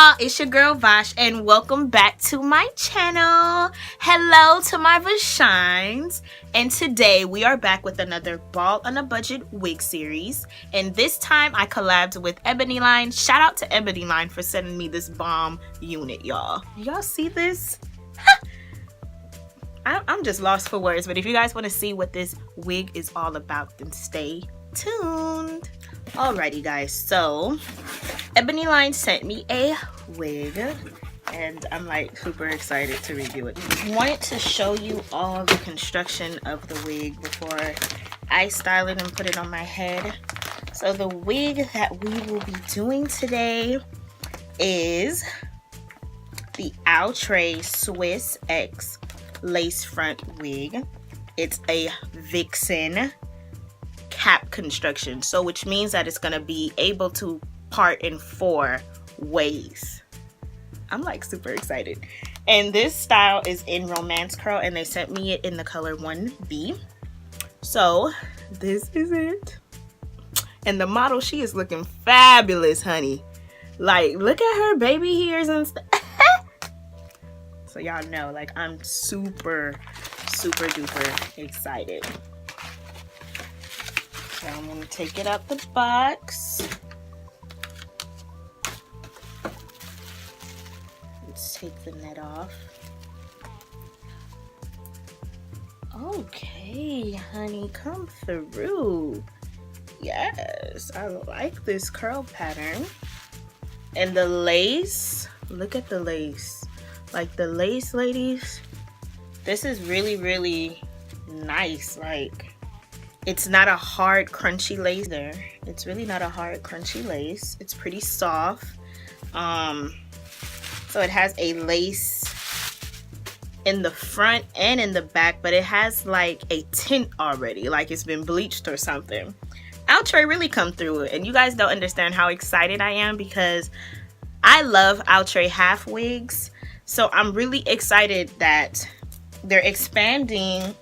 y'all, it's your girl Vash and welcome back to my channel. Hello to my VASHINEs, and today we are back with another Ball on a Budget wig series, and this time I collabed with Ebony Line. Shout out to Ebony Line for sending me this bomb unit, y'all. Y'all see this? I'm just lost for words, but if you guys want to see what this wig is all about, then stay tuned. Alrighty guys, so Ebony Line sent me a wig and I'm like super excited to review it. Wanted to show you all the construction of the wig before I style it and put it on my head. So the wig that we will be doing today is the Outre Swiss X lace front wig. It's a Vixen cap construction, so which means that it's gonna be able to part in 4 ways. I'm like super excited, and this style is in romance curl and they sent me it in the color 1B. So this is it, and the model, she is looking fabulous, honey. Like, look at her baby hairs and stuff. So y'all know, like, I'm super duper excited. So I'm gonna take it out the box. Let's take the net off. Okay, honey, come through. Yes, I like this curl pattern. And the lace, look at the lace. Like, the lace, ladies, this is really nice. Like, it's not a hard crunchy lace there. It's really not a hard crunchy lace. It's pretty soft. So it has a lace in the front and in the back, but it has like a tint already, like it's been bleached or something. Outre really come through it, and you guys don't understand how excited I am because I love Outre half wigs. So I'm really excited that they're expanding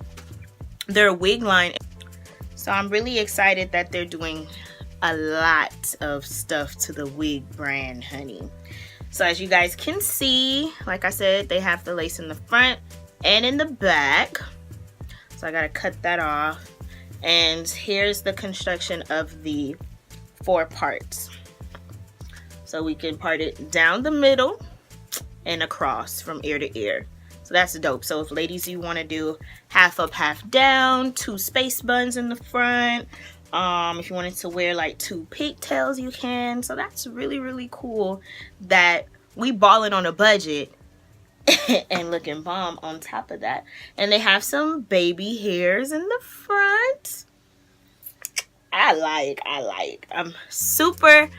their wig line. So I'm really excited that they're doing a lot of stuff to the wig brand, honey. So as you guys can see, like I said, they have the lace in the front and in the back. So I gotta cut that off. And here's the construction of the 4 parts. So we can part it down the middle and across from ear to ear. So that's dope. So if ladies, you want to do half up, half down, 2 space buns in the front, if you wanted to wear like 2 pigtails, you can. So that's really cool that we balling on a budget and looking bomb on top of that. And they have some baby hairs in the front. I like. I'm super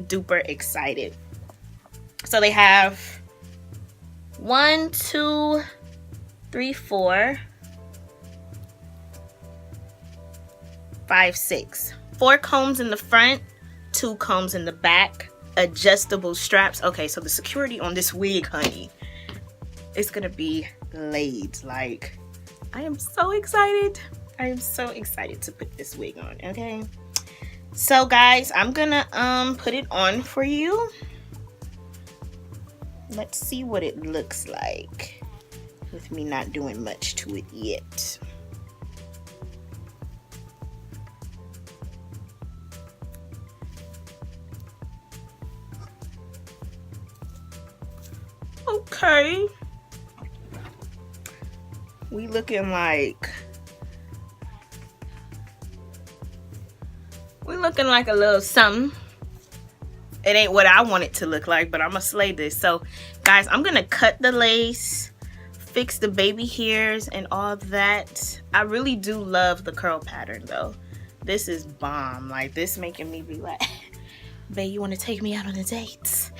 duper excited. So they have 1, 2, 3, 4, 5, 6. 4 combs in the front, 2 combs in the back, adjustable straps. Okay, so the security on this wig, honey, it's gonna be laid. Like, I am so excited. I am so excited to put this wig on, okay? So guys, I'm gonna put it on for you. Let's see what it looks like with me not doing much to it yet. Okay. We looking like a little something. It ain't what I want it to look like, but I'm gonna slay this. So guys, I'm gonna cut the lace, fix the baby hairs and all that. I really do love the curl pattern though. This is bomb. Like, this making me be like, babe, you want to take me out on a date?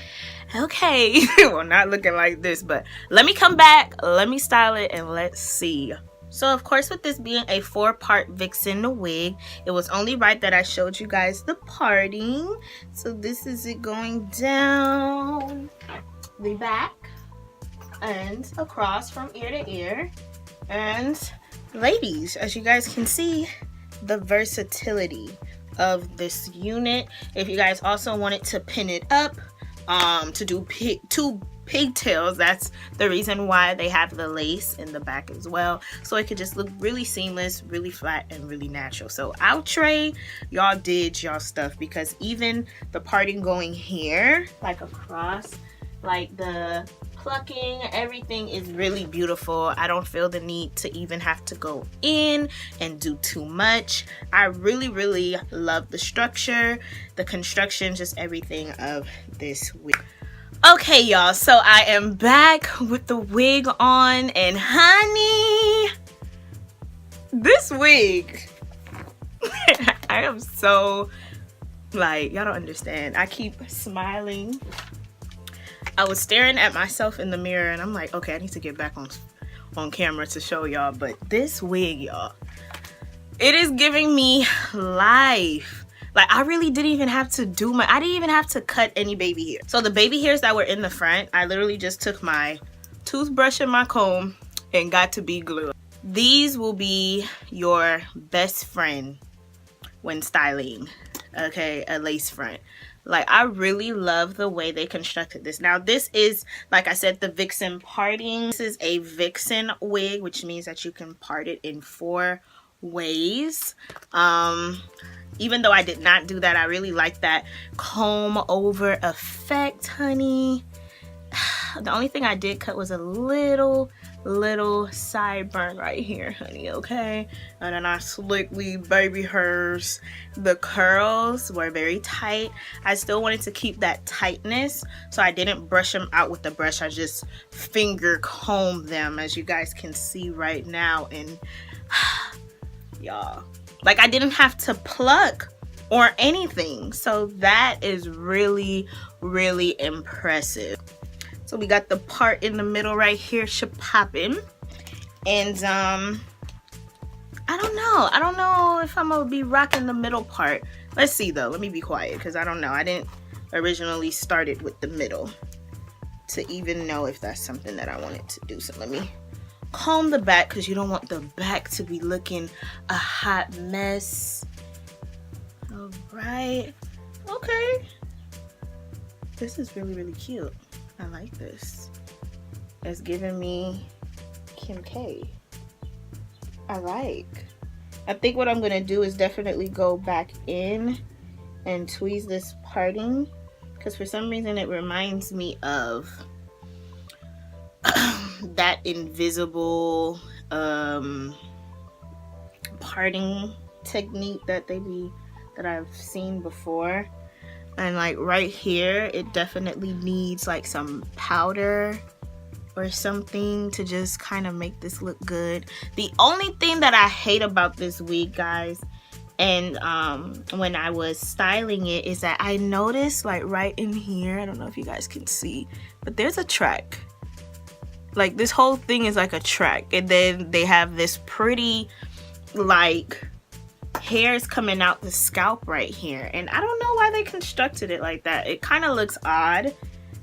Okay. Well, not looking like this, but let me come back, let me style it, and let's see. So of course, with this being a 4-part Vixen wig, it was only right that I showed you guys the parting. So this is it going down the back and across from ear to ear. And ladies, as you guys can see, the versatility of this unit. If you guys also wanted to pin it up to do two pigtails. That's the reason why they have the lace in the back as well, so it could just look really seamless, really flat, and really natural. So Outre, y'all did y'all stuff, because even the parting going here, like across, like the plucking, everything is really beautiful. I don't feel the need to even have to go in and do too much. I really love the structure, the construction, just everything of this wig. Okay, y'all, so I am back with the wig on, and honey, this wig, I am so, like, y'all don't understand. I keep smiling. I was staring at myself in the mirror, and I'm like, okay, I need to get back on camera to show y'all. But this wig, y'all, it is giving me life. Like, I really didn't even have to do I didn't even have to cut any baby hair. So the baby hairs that were in the front, I literally just took my toothbrush and my comb and got to be glue. These will be your best friend when styling, okay, a lace front. Like, I really love the way they constructed this. Now, this is, like I said, the Vixen parting. This is a Vixen wig, which means that you can part it in 4 ways. Even though I did not do that, I really like that comb over effect, honey. The only thing I did cut was a little sideburn right here, honey, okay? And then I slickly baby hairs. The curls were very tight. I still wanted to keep that tightness, so I didn't brush them out with the brush. I just finger combed them, as you guys can see right now. And y'all, like, I didn't have to pluck or anything, so that is really impressive. So we got the part in the middle right here, popping. And I don't know if I'm gonna be rocking the middle part. Let's see though. Let me be quiet, because I don't know. I didn't originally start it with the middle to even know if that's something that I wanted to do. So let me comb the back, because you don't want the back to be looking a hot mess. All right. Okay. This is really cute. I like this. It's giving me Kim K. I think what I'm gonna do is definitely go back in and tweeze this parting, because for some reason it reminds me of that invisible parting technique that I've seen before. And like right here, it definitely needs like some powder or something to just kind of make this look good. The only thing that I hate about this wig, guys, and when I was styling it, is that I noticed like right in here, I don't know if you guys can see, but there's a track. Like, this whole thing is like a track, and then they have this pretty like hairs coming out the scalp right here, and I don't know why they constructed it like that. It kind of looks odd,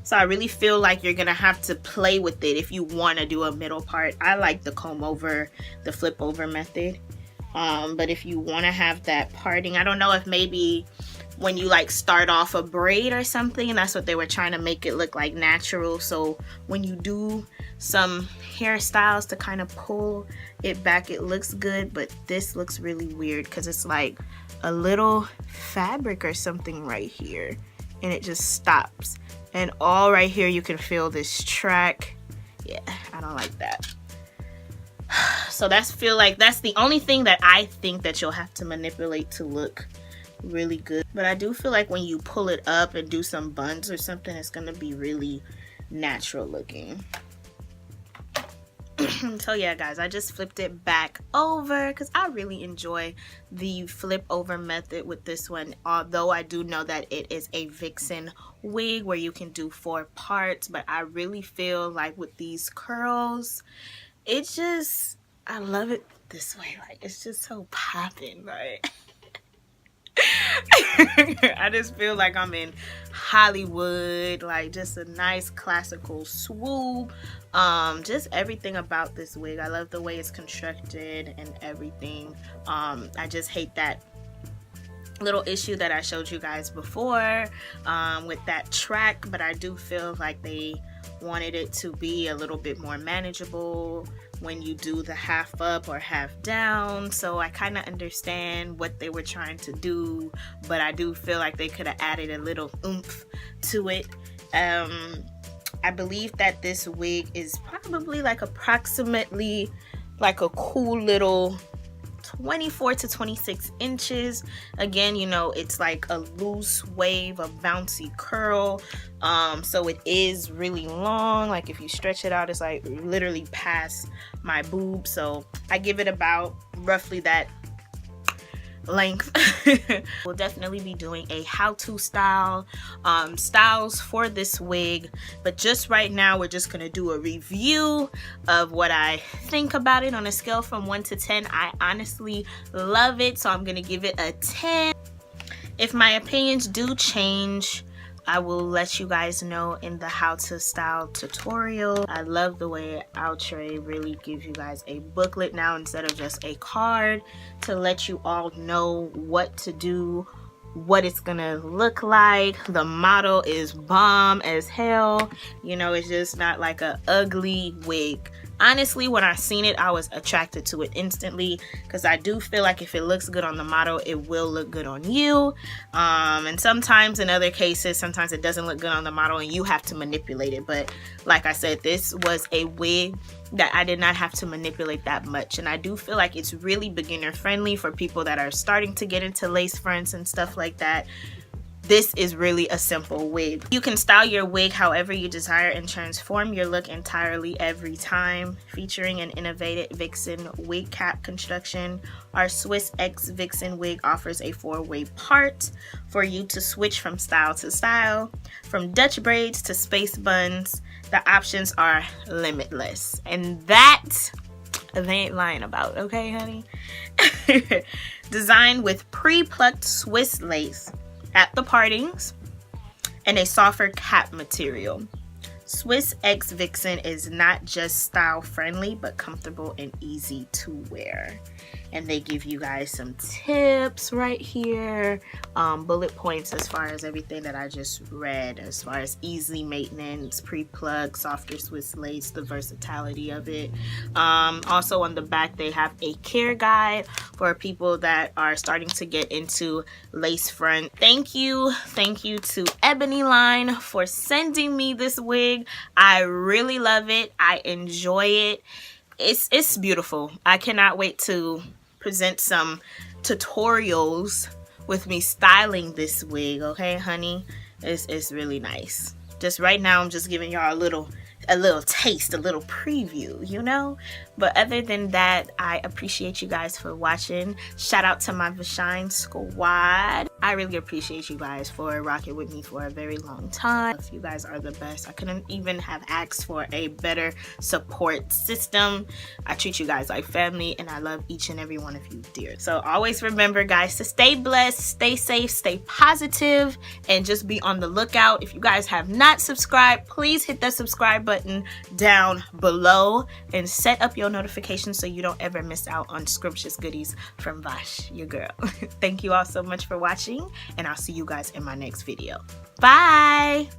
so I really feel like you're gonna have to play with it if you want to do a middle part. I like the comb over, the flip over method, but if you want to have that parting, I don't know if maybe when you like start off a braid or something, and that's what they were trying to make it look like natural, so when you do some hairstyles to kind of pull it back, it looks good. But this looks really weird because it's like a little fabric or something right here, and it just stops, and all right here you can feel this track. Yeah, I don't like that. So that's the only thing that I think that you'll have to manipulate to look really good. But I do feel like when you pull it up and do some buns or something, it's gonna be really natural looking. So yeah, guys, I just flipped it back over because I really enjoy the flip over method with this one, although I do know that it is a Vixen wig where you can do 4 parts. But I really feel like with these curls, it's just, I love it this way. Like, it's just so popping, right? I just feel like I'm in Hollywood, like just a nice classical swoop. Just everything about this wig, I love the way it's constructed and everything. I just hate that little issue that I showed you guys before with that track, but I do feel like they wanted it to be a little bit more manageable when you do the half up or half down. So I kind of understand what they were trying to do, but I do feel like they could have added a little oomph to it. I believe that this wig is probably like approximately like a cool little 24 to 26 inches. Again, you know, it's like a loose wave of bouncy curl, so it is really long. Like if you stretch it out, it's like literally past my boob. So I give it about roughly that length. We'll definitely be doing a how-to styles for this wig, but just right now we're just gonna do a review of what I think about it on a scale from 1 to 10. I honestly love it, so I'm gonna give it a 10. If my opinions do change, I will let you guys know in the how to style tutorial. I love the way Outre really gives you guys a booklet now instead of just a card to let you all know what to do, what it's gonna look like. The model is bomb as hell. You know, it's just not like a ugly wig. Honestly, when I seen it, I was attracted to it instantly because I do feel like if it looks good on the model, it will look good on you. And sometimes in other cases, sometimes it doesn't look good on the model and you have to manipulate it. But like I said, this was a wig that I did not have to manipulate that much. And I do feel like it's really beginner friendly for people that are starting to get into lace fronts and stuff like that. This is really a simple wig. You can style your wig however you desire and transform your look entirely every time. Featuring an innovative Vixen wig cap construction, our Swiss X Vixen wig offers a 4-way part for you to switch from style to style. From Dutch braids to space buns, the options are limitless. And that they ain't lying about, okay, honey? Designed with pre-plucked Swiss lace at the partings and a softer cap material, Swiss X Vixen is not just style friendly but comfortable and easy to wear. And they give you guys some tips right here, bullet points as far as everything that I just read, as far as easy maintenance, pre-plug, softer Swiss lace, the versatility of it. Also on the back they have a care guide for people that are starting to get into lace front. Thank you to Ebony Line for sending me this wig. I really love it. I enjoy it. It's beautiful. I cannot wait to present some tutorials with me styling this wig, okay, honey? It's really nice. Just right now I'm just giving y'all a little taste, a little preview, you know? But other than that, I appreciate you guys for watching. Shout out to my VASHINE Squad. I really appreciate you guys for rocking with me for a very long time. You guys are the best. I couldn't even have asked for a better support system. I treat you guys like family and I love each and every one of you dear. So always remember, guys, to stay blessed, stay safe, stay positive, and just be on the lookout. If you guys have not subscribed, please hit that subscribe button down below and set up your notifications so you don't ever miss out on scrumptious goodies from Vash, your girl. Thank you all so much for watching, and I'll see you guys in my next video. Bye!